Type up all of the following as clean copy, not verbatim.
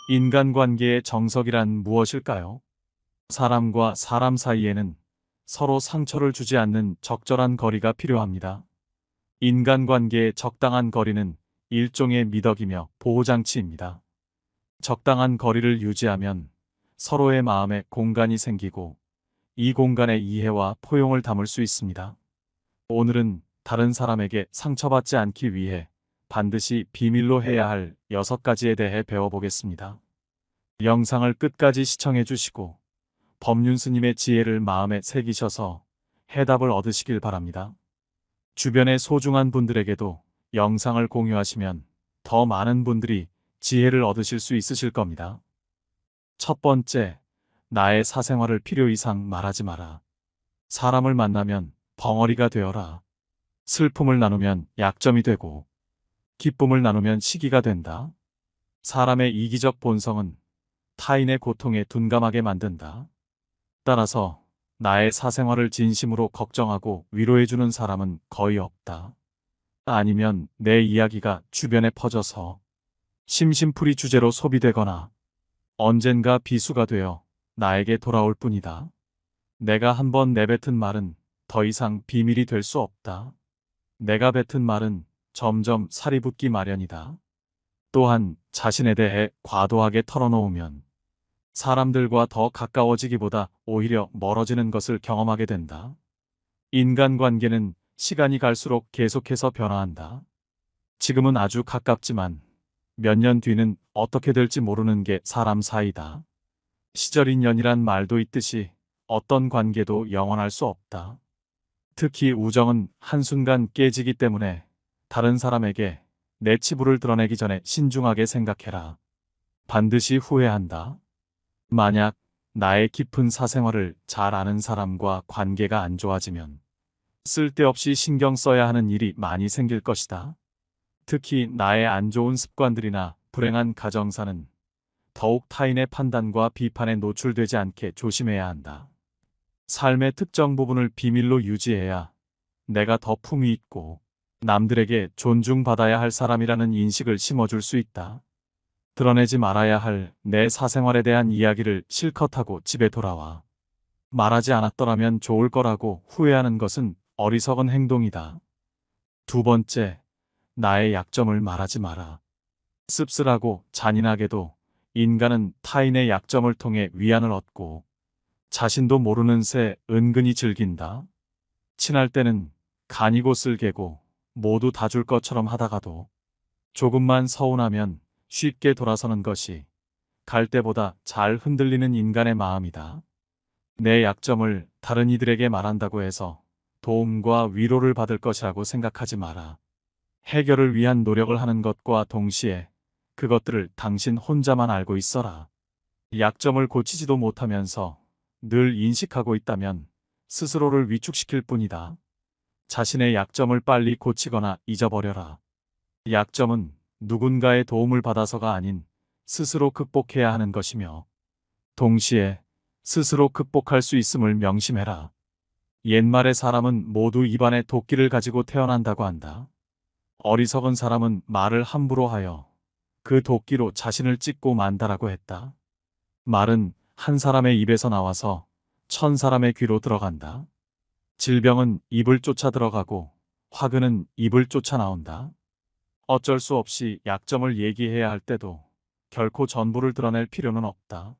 인간관계의 정석이란 무엇일까요? 사람과 사람 사이에는 서로 상처를 주지 않는 적절한 거리가 필요합니다. 인간관계의 적당한 거리는 일종의 미덕이며 보호장치입니다. 적당한 거리를 유지하면 서로의 마음에 공간이 생기고 이 공간에 이해와 포용을 담을 수 있습니다. 오늘은 다른 사람에게 상처받지 않기 위해 반드시 비밀로 해야 할 6가지에 대해 배워보겠습니다. 영상을 끝까지 시청해 주시고 법륜 스님의 지혜를 마음에 새기셔서 해답을 얻으시길 바랍니다. 주변의 소중한 분들에게도 영상을 공유하시면 더 많은 분들이 지혜를 얻으실 수 있으실 겁니다. 첫 번째, 나의 사생활을 필요 이상 말하지 마라. 사람을 만나면 벙어리가 되어라. 슬픔을 나누면 약점이 되고 기쁨을 나누면 시기가 된다. 사람의 이기적 본성은 타인의 고통에 둔감하게 만든다. 따라서 나의 사생활을 진심으로 걱정하고 위로해주는 사람은 거의 없다. 아니면 내 이야기가 주변에 퍼져서 심심풀이 주제로 소비되거나 언젠가 비수가 되어 나에게 돌아올 뿐이다. 내가 한번 내뱉은 말은 더 이상 비밀이 될 수 없다. 내가 뱉은 말은 점점 살이 붙기 마련이다. 또한 자신에 대해 과도하게 털어놓으면 사람들과 더 가까워지기보다 오히려 멀어지는 것을 경험하게 된다. 인간관계는 시간이 갈수록 계속해서 변화한다. 지금은 아주 가깝지만 몇 년 뒤는 어떻게 될지 모르는 게 사람 사이다. 시절인연이란 말도 있듯이 어떤 관계도 영원할 수 없다. 특히 우정은 한순간 깨지기 때문에 다른 사람에게 내 치부를 드러내기 전에 신중하게 생각해라. 반드시 후회한다. 만약 나의 깊은 사생활을 잘 아는 사람과 관계가 안 좋아지면 쓸데없이 신경 써야 하는 일이 많이 생길 것이다. 특히 나의 안 좋은 습관들이나 불행한 가정사는 더욱 타인의 판단과 비판에 노출되지 않게 조심해야 한다. 삶의 특정 부분을 비밀로 유지해야 내가 더 품위 있고 남들에게 존중받아야 할 사람이라는 인식을 심어줄 수 있다. 드러내지 말아야 할 내 사생활에 대한 이야기를 실컷 하고 집에 돌아와. 말하지 않았더라면 좋을 거라고 후회하는 것은 어리석은 행동이다. 두 번째, 나의 약점을 말하지 마라. 씁쓸하고 잔인하게도 인간은 타인의 약점을 통해 위안을 얻고 자신도 모르는 새 은근히 즐긴다. 친할 때는 간이고 쓸개고 모두 다 줄 것처럼 하다가도 조금만 서운하면 쉽게 돌아서는 것이 갈 때보다 잘 흔들리는 인간의 마음이다. 내 약점을 다른 이들에게 말한다고 해서 도움과 위로를 받을 것이라고 생각하지 마라. 해결을 위한 노력을 하는 것과 동시에 그것들을 당신 혼자만 알고 있어라. 약점을 고치지도 못하면서 늘 인식하고 있다면 스스로를 위축시킬 뿐이다. 자신의 약점을 빨리 고치거나 잊어버려라. 약점은 누군가의 도움을 받아서가 아닌 스스로 극복해야 하는 것이며 동시에 스스로 극복할 수 있음을 명심해라. 옛말에 사람은 모두 입안에 도끼를 가지고 태어난다고 한다. 어리석은 사람은 말을 함부로 하여 그 도끼로 자신을 찢고 만다라고 했다. 말은 한 사람의 입에서 나와서 1000사람의 귀로 들어간다. 질병은 입을 쫓아 들어가고 화근은 입을 쫓아 나온다. 어쩔 수 없이 약점을 얘기해야 할 때도 결코 전부를 드러낼 필요는 없다.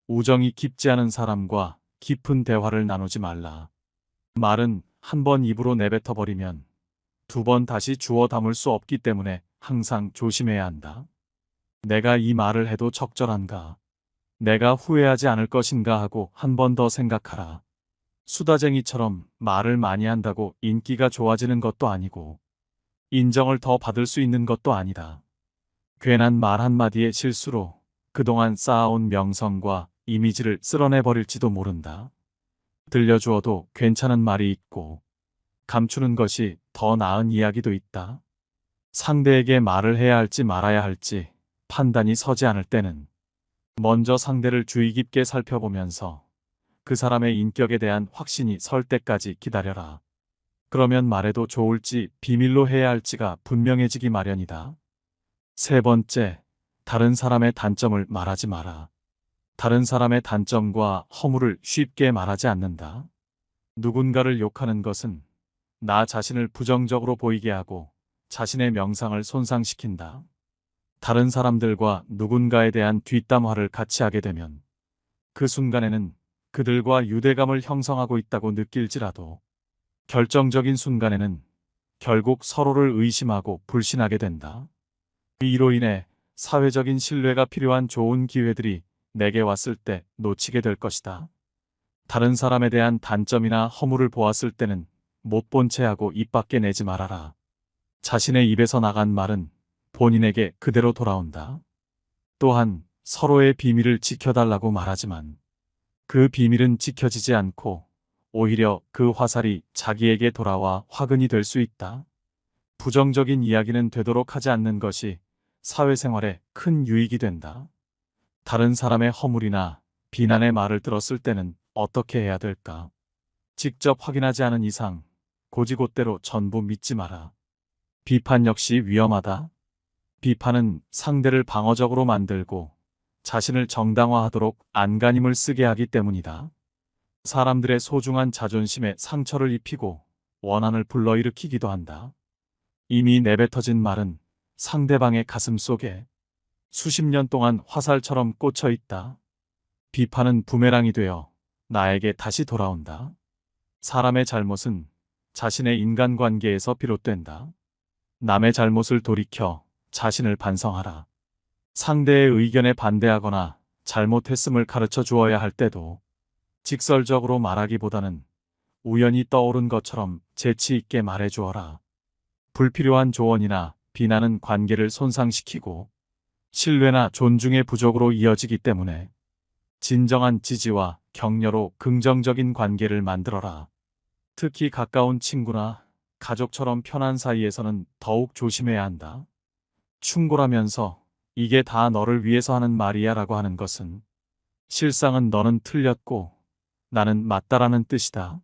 우정이 깊지 않은 사람과 깊은 대화를 나누지 말라. 말은 한 번 입으로 내뱉어 버리면 2번 다시 주워 담을 수 없기 때문에 항상 조심해야 한다. 내가 이 말을 해도 적절한가? 내가 후회하지 않을 것인가 하고 한 번 더 생각하라. 수다쟁이처럼 말을 많이 한다고 인기가 좋아지는 것도 아니고 인정을 더 받을 수 있는 것도 아니다. 괜한 말 한마디의 실수로 그동안 쌓아온 명성과 이미지를 쓸어내버릴지도 모른다. 들려주어도 괜찮은 말이 있고 감추는 것이 더 나은 이야기도 있다. 상대에게 말을 해야 할지 말아야 할지 판단이 서지 않을 때는 먼저 상대를 주의 깊게 살펴보면서 그 사람의 인격에 대한 확신이 설 때까지 기다려라. 그러면 말해도 좋을지 비밀로 해야 할지가 분명해지기 마련이다. 세 번째, 다른 사람의 단점을 말하지 마라. 다른 사람의 단점과 허물을 쉽게 말하지 않는다. 누군가를 욕하는 것은 나 자신을 부정적으로 보이게 하고 자신의 명상을 손상시킨다. 다른 사람들과 누군가에 대한 뒷담화를 같이 하게 되면 그 순간에는 그들과 유대감을 형성하고 있다고 느낄지라도 결정적인 순간에는 결국 서로를 의심하고 불신하게 된다. 이로 인해 사회적인 신뢰가 필요한 좋은 기회들이 내게 왔을 때 놓치게 될 것이다. 다른 사람에 대한 단점이나 허물을 보았을 때는 못 본 채 하고 입 밖에 내지 말아라. 자신의 입에서 나간 말은 본인에게 그대로 돌아온다. 또한 서로의 비밀을 지켜달라고 말하지만 그 비밀은 지켜지지 않고 오히려 그 화살이 자기에게 돌아와 화근이 될 수 있다. 부정적인 이야기는 되도록 하지 않는 것이 사회생활에 큰 유익이 된다. 다른 사람의 허물이나 비난의 말을 들었을 때는 어떻게 해야 될까? 직접 확인하지 않은 이상 고지곳대로 전부 믿지 마라. 비판 역시 위험하다. 비판은 상대를 방어적으로 만들고 자신을 정당화하도록 안간힘을 쓰게 하기 때문이다. 사람들의 소중한 자존심에 상처를 입히고 원한을 불러일으키기도 한다. 이미 내뱉어진 말은 상대방의 가슴 속에 수십 년 동안 화살처럼 꽂혀 있다. 비판은 부메랑이 되어 나에게 다시 돌아온다. 사람의 잘못은 자신의 인간관계에서 비롯된다. 남의 잘못을 돌이켜 자신을 반성하라. 상대의 의견에 반대하거나 잘못했음을 가르쳐 주어야 할 때도 직설적으로 말하기보다는 우연히 떠오른 것처럼 재치 있게 말해 주어라. 불필요한 조언이나 비난은 관계를 손상시키고 신뢰나 존중의 부족으로 이어지기 때문에 진정한 지지와 격려로 긍정적인 관계를 만들어라. 특히 가까운 친구나 가족처럼 편한 사이에서는 더욱 조심해야 한다. 충고라면서 이게 다 너를 위해서 하는 말이야 라고 하는 것은 실상은 너는 틀렸고 나는 맞다라는 뜻이다.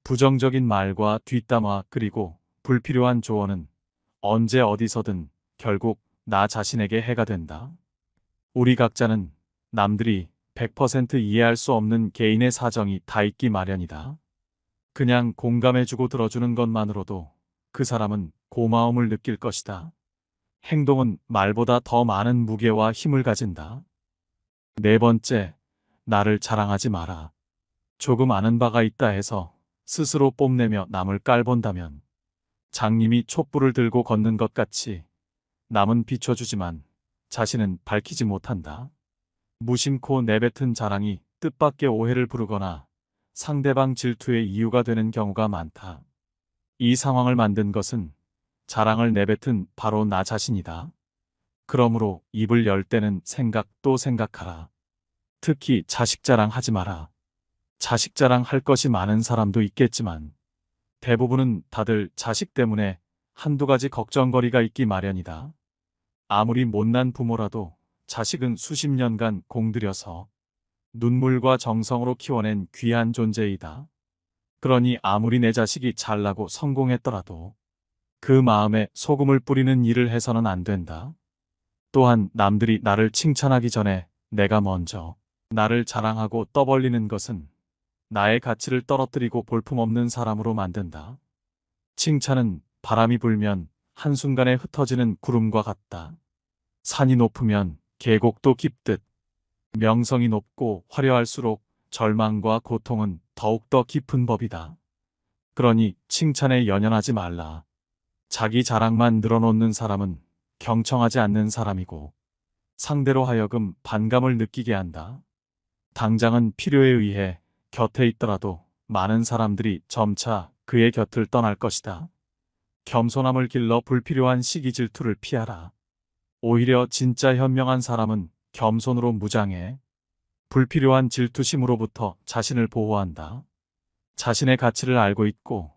부정적인 말과 뒷담화 그리고 불필요한 조언은 언제 어디서든 결국 나 자신에게 해가 된다. 우리 각자는 남들이 100% 이해할 수 없는 개인의 사정이 다 있기 마련이다. 그냥 공감해주고 들어주는 것만으로도 그 사람은 고마움을 느낄 것이다. 행동은 말보다 더 많은 무게와 힘을 가진다. 네 번째, 나를 자랑하지 마라. 조금 아는 바가 있다 해서 스스로 뽐내며 남을 깔본다면 장님이 촛불을 들고 걷는 것 같이 남은 비춰주지만 자신은 밝히지 못한다. 무심코 내뱉은 자랑이 뜻밖의 오해를 부르거나 상대방 질투의 이유가 되는 경우가 많다. 이 상황을 만든 것은 자랑을 내뱉은 바로 나 자신이다. 그러므로 입을 열 때는 생각 또 생각하라. 특히 자식 자랑하지 마라. 자식 자랑할 것이 많은 사람도 있겠지만 대부분은 다들 자식 때문에 한두 가지 걱정거리가 있기 마련이다. 아무리 못난 부모라도 자식은 수십 년간 공들여서 눈물과 정성으로 키워낸 귀한 존재이다. 그러니 아무리 내 자식이 잘나고 성공했더라도 그 마음에 소금을 뿌리는 일을 해서는 안 된다. 또한 남들이 나를 칭찬하기 전에 내가 먼저 나를 자랑하고 떠벌리는 것은 나의 가치를 떨어뜨리고 볼품없는 사람으로 만든다. 칭찬은 바람이 불면 한순간에 흩어지는 구름과 같다. 산이 높으면 계곡도 깊듯 명성이 높고 화려할수록 절망과 고통은 더욱더 깊은 법이다. 그러니 칭찬에 연연하지 말라. 자기 자랑만 늘어놓는 사람은 경청하지 않는 사람이고 상대로 하여금 반감을 느끼게 한다. 당장은 필요에 의해 곁에 있더라도 많은 사람들이 점차 그의 곁을 떠날 것이다. 겸손함을 길러 불필요한 시기 질투를 피하라. 오히려 진짜 현명한 사람은 겸손으로 무장해 불필요한 질투심으로부터 자신을 보호한다. 자신의 가치를 알고 있고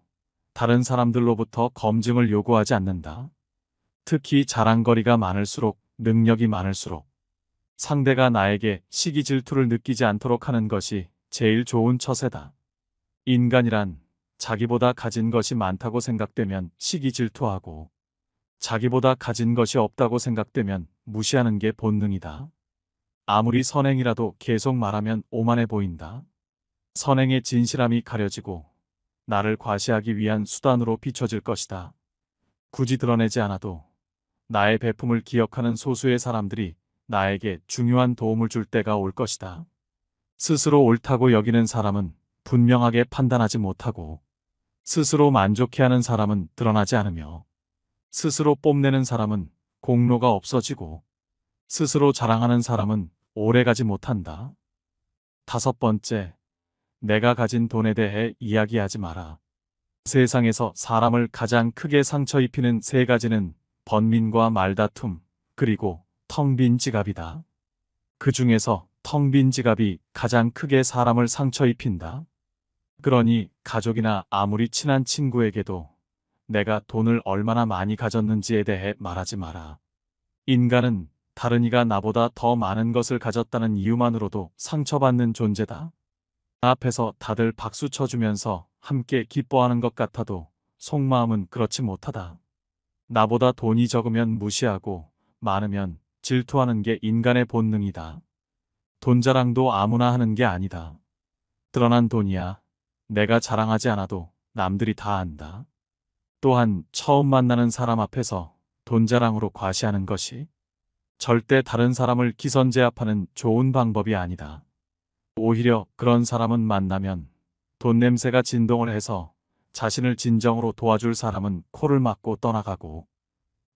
다른 사람들로부터 검증을 요구하지 않는다. 특히 자랑거리가 많을수록 능력이 많을수록 상대가 나에게 시기 질투를 느끼지 않도록 하는 것이 제일 좋은 처세다. 인간이란 자기보다 가진 것이 많다고 생각되면 시기 질투하고 자기보다 가진 것이 없다고 생각되면 무시하는 게 본능이다. 아무리 선행이라도 계속 말하면 오만해 보인다. 선행의 진실함이 가려지고 나를 과시하기 위한 수단으로 비춰질 것이다. 굳이 드러내지 않아도 나의 배품을 기억하는 소수의 사람들이 나에게 중요한 도움을 줄 때가 올 것이다. 스스로 옳다고 여기는 사람은 분명하게 판단하지 못하고, 스스로 만족해하는 사람은 드러나지 않으며, 스스로 뽐내는 사람은 공로가 없어지고, 스스로 자랑하는 사람은 오래가지 못한다. 5번째, 내가 가진 돈에 대해 이야기하지 마라. 세상에서 사람을 가장 크게 상처 입히는 3가지는 번민과 말다툼, 그리고 텅 빈 지갑이다. 그 중에서 텅 빈 지갑이 가장 크게 사람을 상처 입힌다. 그러니 가족이나 아무리 친한 친구에게도 내가 돈을 얼마나 많이 가졌는지에 대해 말하지 마라. 인간은 다른 이가 나보다 더 많은 것을 가졌다는 이유만으로도 상처받는 존재다. 앞에서 다들 박수 쳐주면서 함께 기뻐하는 것 같아도 속마음은 그렇지 못하다. 나보다 돈이 적으면 무시하고 많으면 질투하는 게 인간의 본능이다. 돈 자랑도 아무나 하는 게 아니다. 드러난 돈이야. 내가 자랑하지 않아도 남들이 다 안다. 또한 처음 만나는 사람 앞에서 돈 자랑으로 과시하는 것이 절대 다른 사람을 기선제압하는 좋은 방법이 아니다. 오히려 그런 사람은 만나면 돈 냄새가 진동을 해서 자신을 진정으로 도와줄 사람은 코를 막고 떠나가고,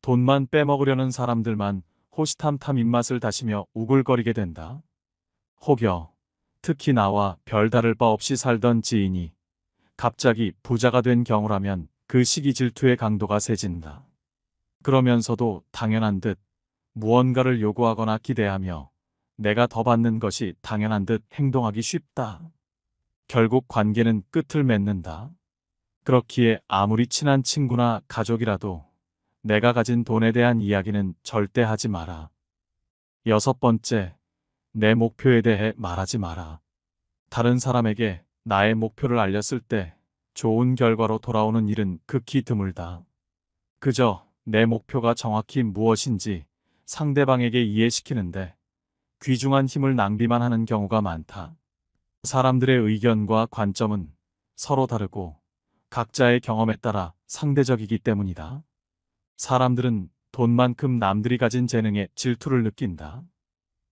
돈만 빼먹으려는 사람들만 호시탐탐 입맛을 다시며 우글거리게 된다. 혹여 특히 나와 별다를 바 없이 살던 지인이 갑자기 부자가 된 경우라면 그 시기 질투의 강도가 세진다. 그러면서도 당연한 듯 무언가를 요구하거나 기대하며 내가 더 받는 것이 당연한 듯 행동하기 쉽다. 결국 관계는 끝을 맺는다. 그렇기에 아무리 친한 친구나 가족이라도 내가 가진 돈에 대한 이야기는 절대 하지 마라. 6번째, 내 목표에 대해 말하지 마라. 다른 사람에게 나의 목표를 알렸을 때 좋은 결과로 돌아오는 일은 극히 드물다. 그저 내 목표가 정확히 무엇인지 상대방에게 이해시키는데 귀중한 힘을 낭비만 하는 경우가 많다. 사람들의 의견과 관점은 서로 다르고 각자의 경험에 따라 상대적이기 때문이다. 사람들은 돈만큼 남들이 가진 재능에 질투를 느낀다.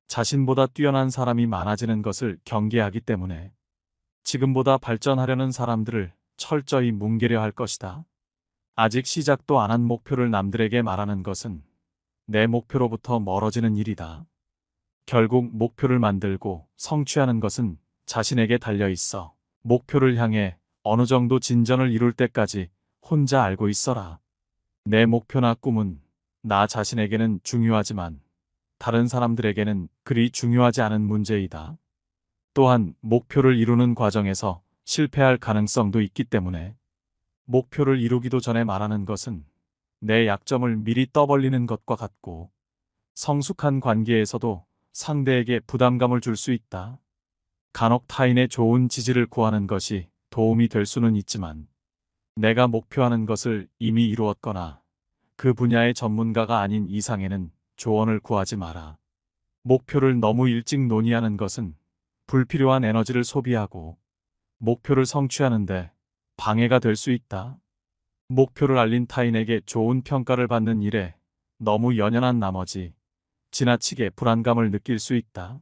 자신보다 뛰어난 사람이 많아지는 것을 경계하기 때문에 지금보다 발전하려는 사람들을 철저히 뭉개려 할 것이다. 아직 시작도 안 한 목표를 남들에게 말하는 것은 내 목표로부터 멀어지는 일이다. 결국 목표를 만들고 성취하는 것은 자신에게 달려 있어 목표를 향해 어느 정도 진전을 이룰 때까지 혼자 알고 있어라. 내 목표나 꿈은 나 자신에게는 중요하지만 다른 사람들에게는 그리 중요하지 않은 문제이다. 또한 목표를 이루는 과정에서 실패할 가능성도 있기 때문에 목표를 이루기도 전에 말하는 것은 내 약점을 미리 떠벌리는 것과 같고, 성숙한 관계에서도 상대에게 부담감을 줄 수 있다. 간혹 타인의 좋은 지지를 구하는 것이 도움이 될 수는 있지만 내가 목표하는 것을 이미 이루었거나 그 분야의 전문가가 아닌 이상에는 조언을 구하지 마라. 목표를 너무 일찍 논의하는 것은 불필요한 에너지를 소비하고 목표를 성취하는데 방해가 될 수 있다. 목표를 알린 타인에게 좋은 평가를 받는 일에 너무 연연한 나머지 지나치게 불안감을 느낄 수 있다.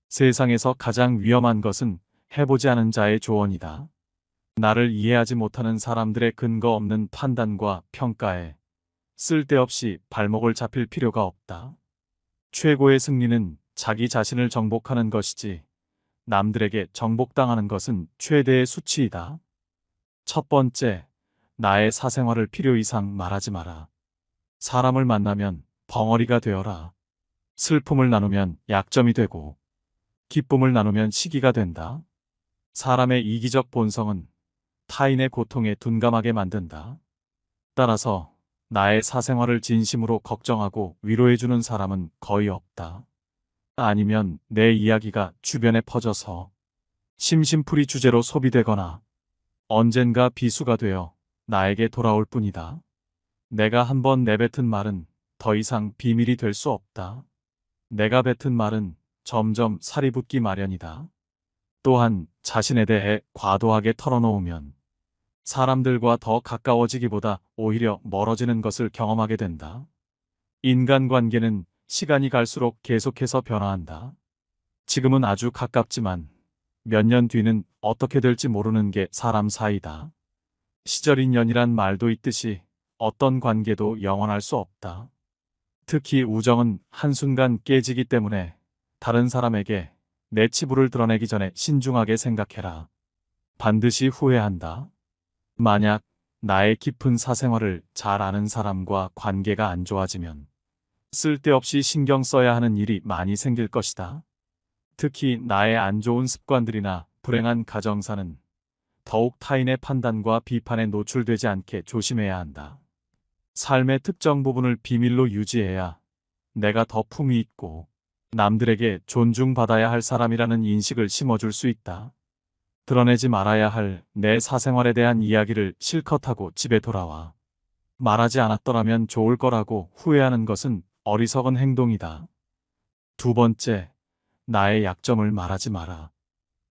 세상에서 가장 위험한 것은 해보지 않은 자의 조언이다. 나를 이해하지 못하는 사람들의 근거 없는 판단과 평가에 쓸데없이 발목을 잡힐 필요가 없다. 최고의 승리는 자기 자신을 정복하는 것이지 남들에게 정복당하는 것은 최대의 수치이다. 1번째, 나의 사생활을 필요 이상 말하지 마라. 사람을 만나면 벙어리가 되어라. 슬픔을 나누면 약점이 되고 기쁨을 나누면 시기가 된다. 사람의 이기적 본성은 타인의 고통에 둔감하게 만든다. 따라서 나의 사생활을 진심으로 걱정하고 위로해주는 사람은 거의 없다. 아니면 내 이야기가 주변에 퍼져서 심심풀이 주제로 소비되거나 언젠가 비수가 되어 나에게 돌아올 뿐이다. 내가 한번 내뱉은 말은 더 이상 비밀이 될 수 없다. 내가 뱉은 말은 점점 살이 붙기 마련이다. 또한 자신에 대해 과도하게 털어놓으면 사람들과 더 가까워지기보다 오히려 멀어지는 것을 경험하게 된다. 인간관계는 시간이 갈수록 계속해서 변화한다. 지금은 아주 가깝지만 몇 년 뒤는 어떻게 될지 모르는 게 사람 사이다. 시절 인연이란 말도 있듯이 어떤 관계도 영원할 수 없다. 특히 우정은 한순간 깨지기 때문에 다른 사람에게 내 치부를 드러내기 전에 신중하게 생각해라. 반드시 후회한다. 만약 나의 깊은 사생활을 잘 아는 사람과 관계가 안 좋아지면 쓸데없이 신경 써야 하는 일이 많이 생길 것이다. 특히 나의 안 좋은 습관들이나 불행한 가정사는 더욱 타인의 판단과 비판에 노출되지 않게 조심해야 한다. 삶의 특정 부분을 비밀로 유지해야 내가 더 품위 있고 남들에게 존중받아야 할 사람이라는 인식을 심어줄 수 있다. 드러내지 말아야 할 내 사생활에 대한 이야기를 실컷 하고 집에 돌아와. 말하지 않았더라면 좋을 거라고 후회하는 것은 어리석은 행동이다. 두 번째, 나의 약점을 말하지 마라.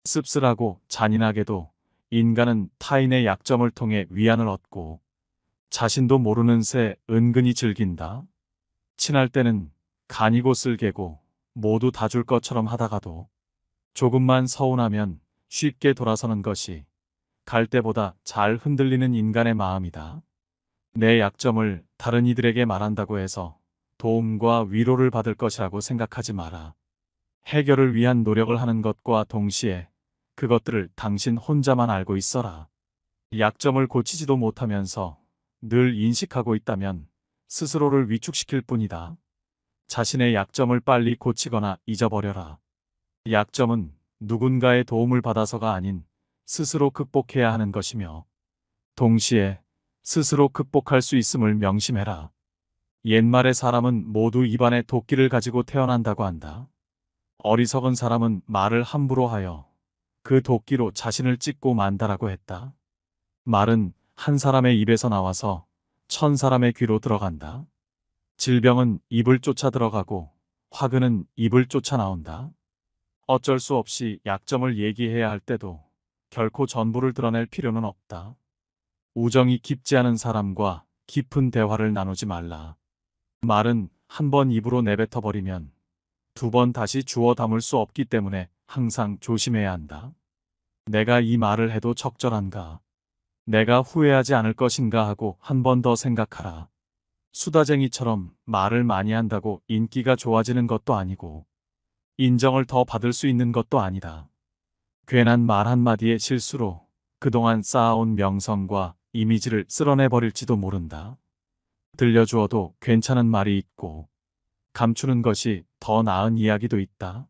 씁쓸하고 잔인하게도 인간은 타인의 약점을 통해 위안을 얻고 자신도 모르는 새 은근히 즐긴다. 친할 때는 간이고 쓸개고 모두 다 줄 것처럼 하다가도 조금만 서운하면 쉽게 돌아서는 것이 갈 때보다 잘 흔들리는 인간의 마음이다. 내 약점을 다른 이들에게 말한다고 해서 도움과 위로를 받을 것이라고 생각하지 마라. 해결을 위한 노력을 하는 것과 동시에 그것들을 당신 혼자만 알고 있어라. 약점을 고치지도 못하면서 늘 인식하고 있다면 스스로를 위축시킬 뿐이다. 자신의 약점을 빨리 고치거나 잊어버려라. 약점은 누군가의 도움을 받아서가 아닌 스스로 극복해야 하는 것이며 동시에 스스로 극복할 수 있음을 명심해라. 옛말에 사람은 모두 입안에 도끼를 가지고 태어난다고 한다. 어리석은 사람은 말을 함부로 하여 그 도끼로 자신을 찢고 만다라고 했다. 말은 한 사람의 입에서 나와서 1000사람의 귀로 들어간다. 질병은 입을 쫓아 들어가고 화근은 입을 쫓아 나온다. 어쩔 수 없이 약점을 얘기해야 할 때도 결코 전부를 드러낼 필요는 없다. 우정이 깊지 않은 사람과 깊은 대화를 나누지 말라. 말은 한 번 입으로 내뱉어버리면 두 번 다시 주워 담을 수 없기 때문에 항상 조심해야 한다. 내가 이 말을 해도 적절한가? 내가 후회하지 않을 것인가 하고 한 번 더 생각하라. 수다쟁이처럼 말을 많이 한다고 인기가 좋아지는 것도 아니고 인정을 더 받을 수 있는 것도 아니다. 괜한 말 한마디의 실수로 그동안 쌓아온 명성과 이미지를 쓸어내버릴지도 모른다. 들려주어도 괜찮은 말이 있고 감추는 것이 더 나은 이야기도 있다.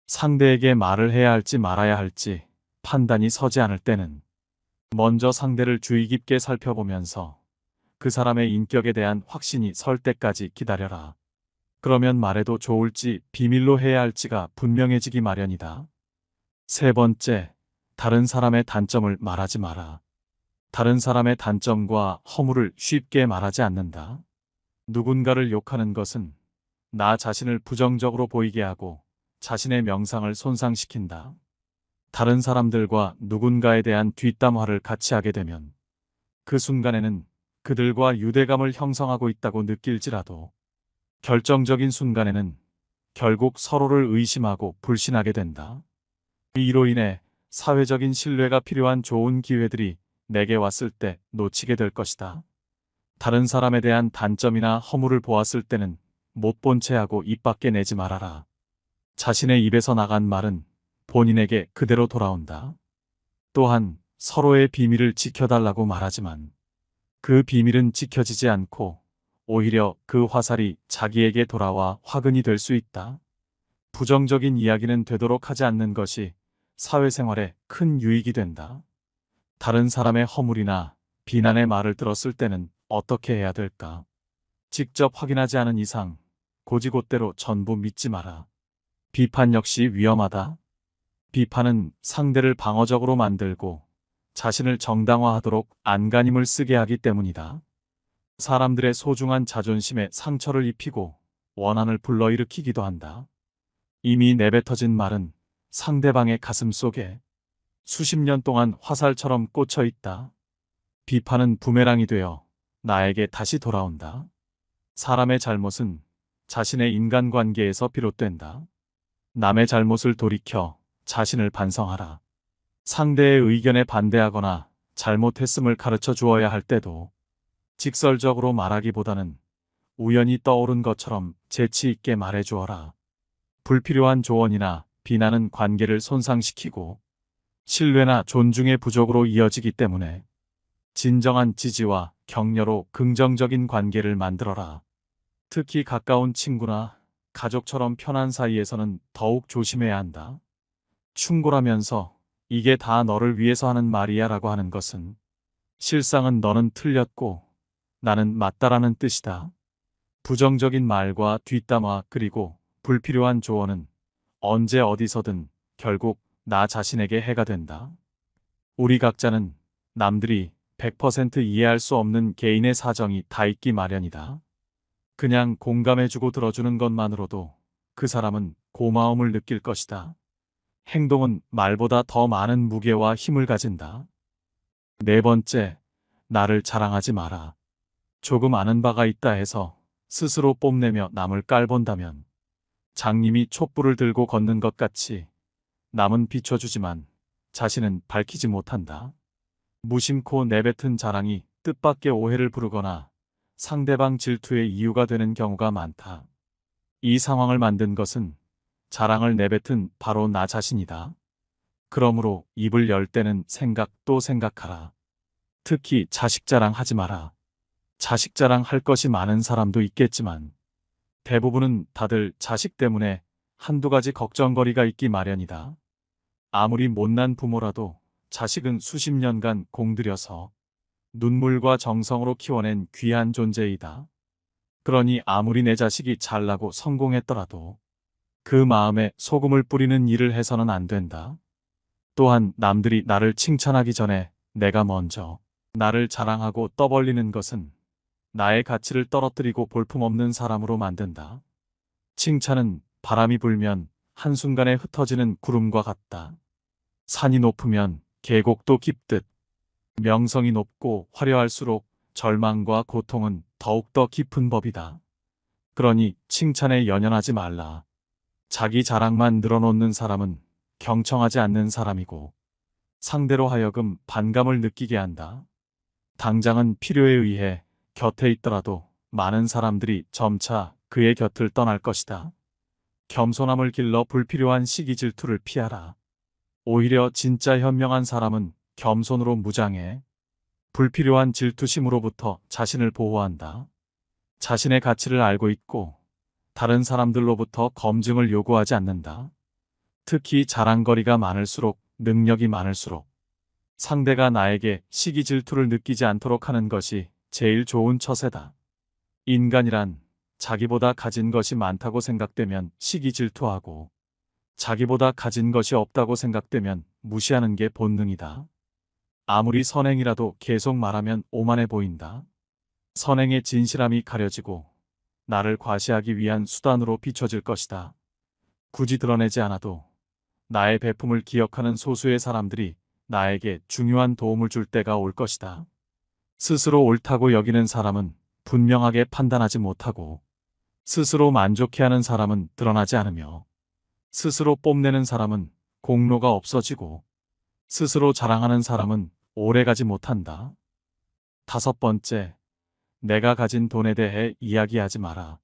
상대에게 말을 해야 할지 말아야 할지 판단이 서지 않을 때는 먼저 상대를 주의 깊게 살펴보면서 그 사람의 인격에 대한 확신이 설 때까지 기다려라. 그러면 말해도 좋을지 비밀로 해야 할지가 분명해지기 마련이다. 세 번째, 다른 사람의 단점을 말하지 마라. 다른 사람의 단점과 허물을 쉽게 말하지 않는다. 누군가를 욕하는 것은 나 자신을 부정적으로 보이게 하고 자신의 명상을 손상시킨다. 다른 사람들과 누군가에 대한 뒷담화를 같이 하게 되면 그 순간에는 그들과 유대감을 형성하고 있다고 느낄지라도 결정적인 순간에는 결국 서로를 의심하고 불신하게 된다. 이로 인해 사회적인 신뢰가 필요한 좋은 기회들이 내게 왔을 때 놓치게 될 것이다. 다른 사람에 대한 단점이나 허물을 보았을 때는 못 본 채 하고 입 밖에 내지 말아라. 자신의 입에서 나간 말은 본인에게 그대로 돌아온다. 또한 서로의 비밀을 지켜달라고 말하지만 그 비밀은 지켜지지 않고 오히려 그 화살이 자기에게 돌아와 화근이 될 수 있다. 부정적인 이야기는 되도록 하지 않는 것이 사회생활에 큰 유익이 된다. 다른 사람의 허물이나 비난의 말을 들었을 때는 어떻게 해야 될까? 직접 확인하지 않은 이상 고지곳대로 전부 믿지 마라. 비판 역시 위험하다. 비판은 상대를 방어적으로 만들고 자신을 정당화하도록 안간힘을 쓰게 하기 때문이다. 사람들의 소중한 자존심에 상처를 입히고 원한을 불러일으키기도 한다. 이미 내뱉어진 말은 상대방의 가슴 속에 수십 년 동안 화살처럼 꽂혀 있다. 비판은 부메랑이 되어 나에게 다시 돌아온다. 사람의 잘못은 자신의 인간관계에서 비롯된다. 남의 잘못을 돌이켜 자신을 반성하라. 상대의 의견에 반대하거나 잘못했음을 가르쳐 주어야 할 때도 직설적으로 말하기보다는 우연히 떠오른 것처럼 재치 있게 말해 주어라. 불필요한 조언이나 비난은 관계를 손상시키고 신뢰나 존중의 부족으로 이어지기 때문에 진정한 지지와 격려로 긍정적인 관계를 만들어라. 특히 가까운 친구나 가족처럼 편한 사이에서는 더욱 조심해야 한다. 충고라면서 이게 다 너를 위해서 하는 말이야 라고 하는 것은 실상은 너는 틀렸고 나는 맞다라는 뜻이다. 부정적인 말과 뒷담화 그리고 불필요한 조언은 언제 어디서든 결국 나 자신에게 해가 된다. 우리 각자는 남들이 100% 이해할 수 없는 개인의 사정이 다 있기 마련이다. 그냥 공감해주고 들어주는 것만으로도 그 사람은 고마움을 느낄 것이다. 행동은 말보다 더 많은 무게와 힘을 가진다. 네 번째, 나를 자랑하지 마라. 조금 아는 바가 있다 해서 스스로 뽐내며 남을 깔본다면 장님이 촛불을 들고 걷는 것 같이 남은 비춰주지만 자신은 밝히지 못한다. 무심코 내뱉은 자랑이 뜻밖의 오해를 부르거나 상대방 질투의 이유가 되는 경우가 많다. 이 상황을 만든 것은 자랑을 내뱉은 바로 나 자신이다. 그러므로 입을 열 때는 생각 또 생각하라. 특히 자식 자랑 하지 마라. 자식 자랑 할 것이 많은 사람도 있겠지만 대부분은 다들 자식 때문에 한두 가지 걱정거리가 있기 마련이다. 아무리 못난 부모라도 자식은 수십 년간 공들여서 눈물과 정성으로 키워낸 귀한 존재이다. 그러니 아무리 내 자식이 잘나고 성공했더라도 그 마음에 소금을 뿌리는 일을 해서는 안 된다. 또한 남들이 나를 칭찬하기 전에 내가 먼저 나를 자랑하고 떠벌리는 것은 나의 가치를 떨어뜨리고 볼품없는 사람으로 만든다. 칭찬은 바람이 불면 한순간에 흩어지는 구름과 같다. 산이 높으면 계곡도 깊듯 명성이 높고 화려할수록 절망과 고통은 더욱더 깊은 법이다. 그러니 칭찬에 연연하지 말라. 자기 자랑만 늘어놓는 사람은 경청하지 않는 사람이고 상대로 하여금 반감을 느끼게 한다. 당장은 필요에 의해 곁에 있더라도 많은 사람들이 점차 그의 곁을 떠날 것이다. 겸손함을 길러 불필요한 시기 질투를 피하라. 오히려 진짜 현명한 사람은 겸손으로 무장해 불필요한 질투심으로부터 자신을 보호한다. 자신의 가치를 알고 있고 다른 사람들로부터 검증을 요구하지 않는다. 특히 자랑거리가 많을수록 능력이 많을수록 상대가 나에게 시기 질투를 느끼지 않도록 하는 것이 제일 좋은 처세다. 인간이란 자기보다 가진 것이 많다고 생각되면 시기 질투하고 자기보다 가진 것이 없다고 생각되면 무시하는 게 본능이다. 아무리 선행이라도 계속 말하면 오만해 보인다. 선행의 진실함이 가려지고 나를 과시하기 위한 수단으로 비춰질 것이다. 굳이 드러내지 않아도 나의 배품을 기억하는 소수의 사람들이 나에게 중요한 도움을 줄 때가 올 것이다. 스스로 옳다고 여기는 사람은 분명하게 판단하지 못하고 스스로 만족해하는 사람은 드러나지 않으며 스스로 뽐내는 사람은 공로가 없어지고 스스로 자랑하는 사람은 오래가지 못한다. 다섯 번째, 내가 가진 돈에 대해 이야기하지 마라.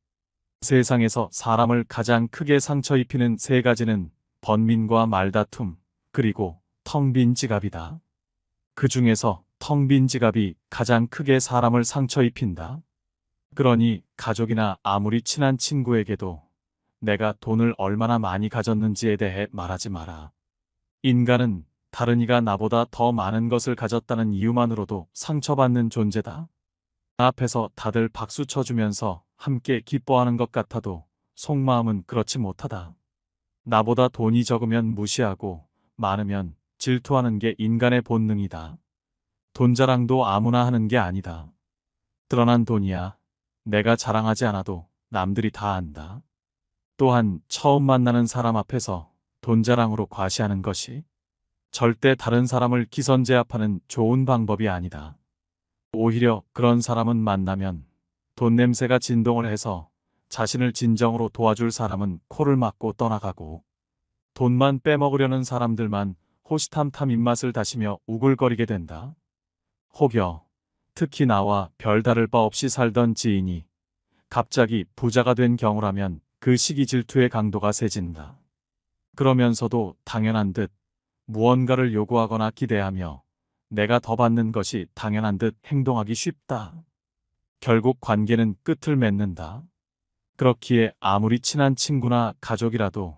세상에서 사람을 가장 크게 상처 입히는 세 가지는 번민과 말다툼, 그리고 텅 빈 지갑이다. 그 중에서 텅 빈 지갑이 가장 크게 사람을 상처 입힌다. 그러니 가족이나 아무리 친한 친구에게도 내가 돈을 얼마나 많이 가졌는지에 대해 말하지 마라. 인간은 다른 이가 나보다 더 많은 것을 가졌다는 이유만으로도 상처받는 존재다. 앞에서 다들 박수 쳐주면서 함께 기뻐하는 것 같아도 속마음은 그렇지 못하다. 나보다 돈이 적으면 무시하고 많으면 질투하는 게 인간의 본능이다. 돈 자랑도 아무나 하는 게 아니다. 드러난 돈이야. 내가 자랑하지 않아도 남들이 다 안다. 또한 처음 만나는 사람 앞에서 돈 자랑으로 과시하는 것이 절대 다른 사람을 기선제압하는 좋은 방법이 아니다. 오히려 그런 사람은 만나면 돈 냄새가 진동을 해서 자신을 진정으로 도와줄 사람은 코를 막고 떠나가고, 돈만 빼먹으려는 사람들만 호시탐탐 입맛을 다시며 우글거리게 된다. 혹여 특히 나와 별다를 바 없이 살던 지인이 갑자기 부자가 된 경우라면 그 시기 질투의 강도가 세진다. 그러면서도 당연한 듯 무언가를 요구하거나 기대하며 내가 더 받는 것이 당연한 듯 행동하기 쉽다. 결국 관계는 끝을 맺는다. 그렇기에 아무리 친한 친구나 가족이라도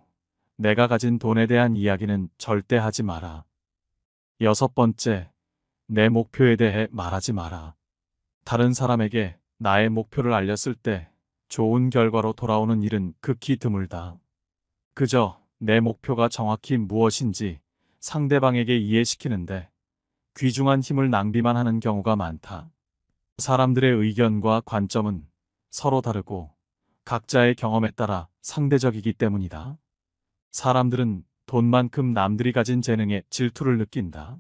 내가 가진 돈에 대한 이야기는 절대 하지 마라. 6번째, 내 목표에 대해 말하지 마라. 다른 사람에게 나의 목표를 알렸을 때 좋은 결과로 돌아오는 일은 극히 드물다. 그저 내 목표가 정확히 무엇인지 상대방에게 이해시키는데 귀중한 힘을 낭비만 하는 경우가 많다. 사람들의 의견과 관점은 서로 다르고 각자의 경험에 따라 상대적이기 때문이다. 사람들은 돈만큼 남들이 가진 재능에 질투를 느낀다.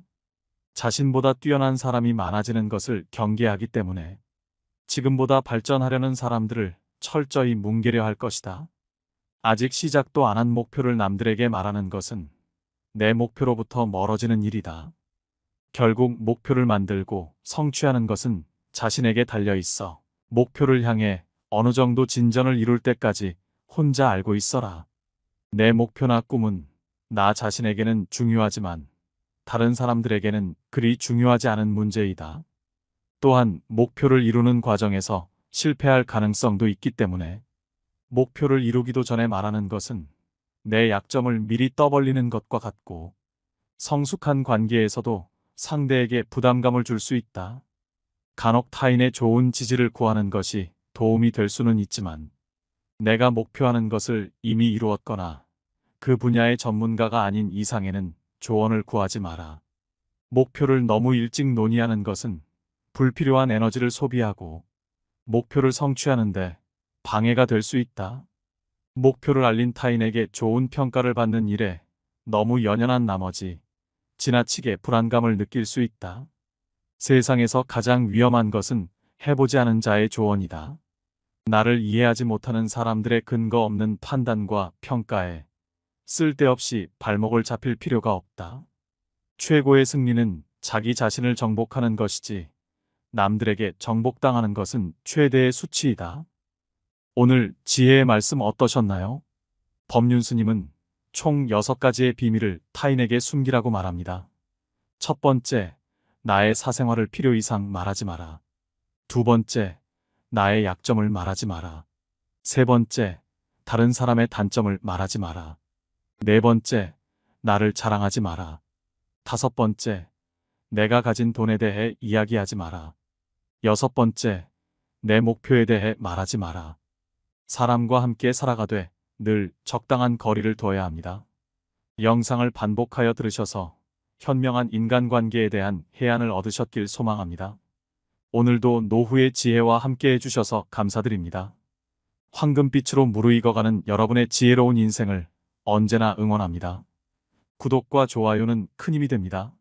자신보다 뛰어난 사람이 많아지는 것을 경계하기 때문에 지금보다 발전하려는 사람들을 철저히 뭉개려 할 것이다. 아직 시작도 안 한 목표를 남들에게 말하는 것은 내 목표로부터 멀어지는 일이다. 결국 목표를 만들고 성취하는 것은 자신에게 달려 있어 목표를 향해 어느 정도 진전을 이룰 때까지 혼자 알고 있어라. 내 목표나 꿈은 나 자신에게는 중요하지만 다른 사람들에게는 그리 중요하지 않은 문제이다. 또한 목표를 이루는 과정에서 실패할 가능성도 있기 때문에 목표를 이루기도 전에 말하는 것은 내 약점을 미리 떠벌리는 것과 같고, 성숙한 관계에서도 상대에게 부담감을 줄 수 있다. 간혹 타인의 좋은 지지를 구하는 것이 도움이 될 수는 있지만 내가 목표하는 것을 이미 이루었거나 그 분야의 전문가가 아닌 이상에는 조언을 구하지 마라. 목표를 너무 일찍 논의하는 것은 불필요한 에너지를 소비하고 목표를 성취하는데 방해가 될 수 있다. 목표를 알린 타인에게 좋은 평가를 받는 일에 너무 연연한 나머지 지나치게 불안감을 느낄 수 있다. 세상에서 가장 위험한 것은 해보지 않은 자의 조언이다. 나를 이해하지 못하는 사람들의 근거 없는 판단과 평가에 쓸데없이 발목을 잡힐 필요가 없다. 최고의 승리는 자기 자신을 정복하는 것이지 남들에게 정복당하는 것은 최대의 수치이다. 오늘 지혜의 말씀 어떠셨나요? 법륜스님은 총 6가지의 비밀을 타인에게 숨기라고 말합니다. 첫 번째, 나의 사생활을 필요 이상 말하지 마라. 두 번째, 나의 약점을 말하지 마라. 세 번째, 다른 사람의 단점을 말하지 마라. 네 번째, 나를 자랑하지 마라. 다섯 번째, 내가 가진 돈에 대해 이야기하지 마라. 여섯 번째, 내 목표에 대해 말하지 마라. 사람과 함께 살아가되 늘 적당한 거리를 둬야 합니다. 영상을 반복하여 들으셔서 현명한 인간관계에 대한 해안을 얻으셨길 소망합니다. 오늘도 노후의 지혜와 함께 해주셔서 감사드립니다. 황금빛으로 무르익어가는 여러분의 지혜로운 인생을 언제나 응원합니다. 구독과 좋아요는 큰 힘이 됩니다.